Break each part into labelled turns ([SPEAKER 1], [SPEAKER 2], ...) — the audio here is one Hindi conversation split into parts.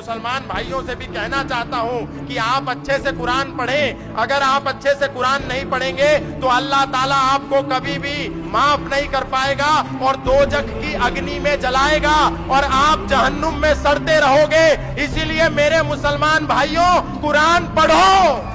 [SPEAKER 1] मुसलमान भाइयों से भी कहना चाहता हूं कि आप अच्छे से कुरान पढ़ें। अगर आप अच्छे से कुरान नहीं पढ़ेंगे तो अल्लाह ताला आपको कभी भी माफ नहीं कर पाएगा और दोजख की अग्नि में जलाएगा और आप जहन्नुम में सड़ते रहोगे। इसीलिए मेरे मुसलमान भाइयों, कुरान पढ़ो।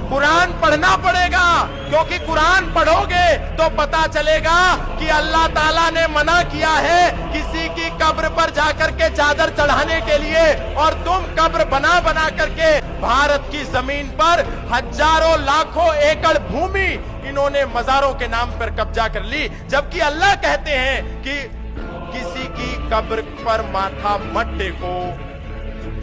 [SPEAKER 1] कुरान पढ़ना पड़ेगा, क्योंकि कुरान पढ़ोगे तो पता चलेगा कि अल्लाह ताला ने मना किया है किसी की कब्र पर जाकर के चादर चढ़ाने के लिए, और तुम कब्र बना बना करके भारत की जमीन पर हजारों लाखों एकड़ भूमि इन्होंने मजारों के नाम पर कब्जा कर ली। जबकि अल्लाह कहते हैं कि किसी की कब्र पर माथा मत टेको।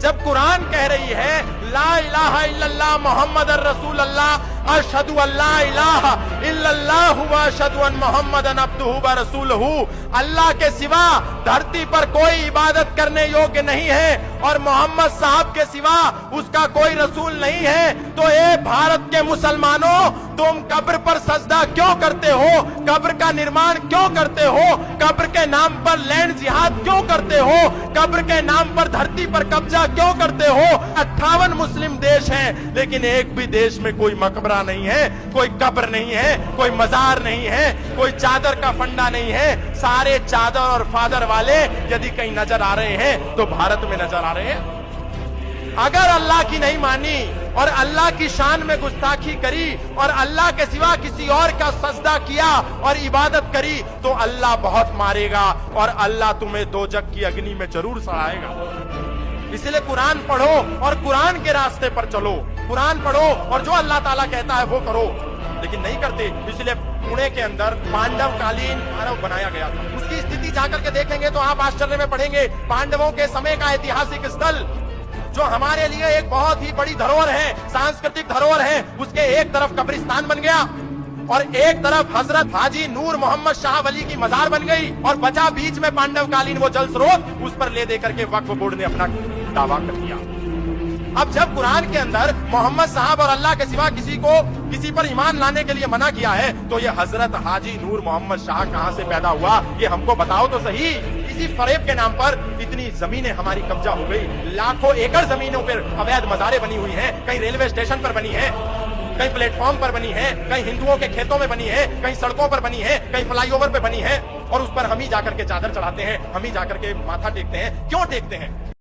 [SPEAKER 1] जब कुरान कह रही है ला इलाहा इल्लल्लाह मुहम्मदुर रसूलुल्लाह अशहदु अल्ला इलाहा इल्लल्लाह व अशहदु अन्न मुहम्मदन अब्दुहु व रसूलुहु, अल्लाह के सिवा धरती पर कोई इबादत करने योग्य नहीं है और मोहम्मद साहब के सिवा उसका कोई रसूल नहीं है, तो ए भारत के मुसलमानों, तुम कब्र पर सजदा क्यों करते हो? कब्र का निर्माण क्यों करते हो? कब्र के नाम पर लैंड जिहाद क्यों करते हो? कब्र के नाम पर धरती पर कब्जा क्यों करते हो? 58 मुस्लिम देश हैं, लेकिन एक भी देश में कोई मकबरा नहीं है, कोई कब्र नहीं है, कोई मजार नहीं है, कोई चादर का फंडा नहीं है। सारे चादर और फादर वाले यदि कहीं नजर आ रहे हैं तो भारत में नजर आ रहे हैं। अगर अल्लाह की नहीं मानी और अल्लाह की शान में गुस्ताखी करी और अल्लाह के सिवा किसी और का सजदा किया और इबादत करी तो अल्लाह बहुत मारेगा और अल्लाह तुम्हें दोजख की अग्नि में जरूर सड़ाएगा। इसलिए कुरान पढ़ो और कुरान के रास्ते पर चलो। कुरान पढ़ो और जो अल्लाह ताला कहता है वो करो, लेकिन नहीं करते। इसलिए पुणे के अंदर पांडवकालीन मानव बनाया गया था। उसकी स्थिति जाकर के देखेंगे तो आप आश्चर्य में पढ़ेंगे। पांडवों के समय का ऐतिहासिक स्थल जो हमारे लिए एक बहुत ही बड़ी धरोहर है, सांस्कृतिक धरोहर है, उसके एक तरफ कब्रिस्तान बन गया और एक तरफ हजरत हाजी नूर मोहम्मद शाह वली की मजार बन गई और बचा बीच में पांडवकालीन वो जल स्रोत, उस पर ले देकर के वक्फ बोर्ड ने अपना दावा कर दिया। अब जब कुरान के अंदर मोहम्मद साहब और अल्लाह के सिवा किसी पर ईमान लाने के लिए मना किया है, तो ये हजरत हाजी नूर मोहम्मद शाह कहां से पैदा हुआ, ये हमको बताओ तो सही। इसी फरेब के नाम पर इतनी जमीनें हमारी कब्जा हो गई। लाखों एकड़ जमीनों पर अवैध मजारें बनी हुई हैं, कहीं रेलवे स्टेशन पर बनी है, कहीं प्लेटफॉर्म पर बनी है, कहीं हिंदुओं के खेतों में बनी है, कहीं सड़कों पर बनी है, कहीं फ्लाईओवर पे बनी है, और उस पर हम ही जाकर के चादर चढ़ाते हैं, हम ही जाकर के माथा टेकते हैं। क्यों टेकते हैं?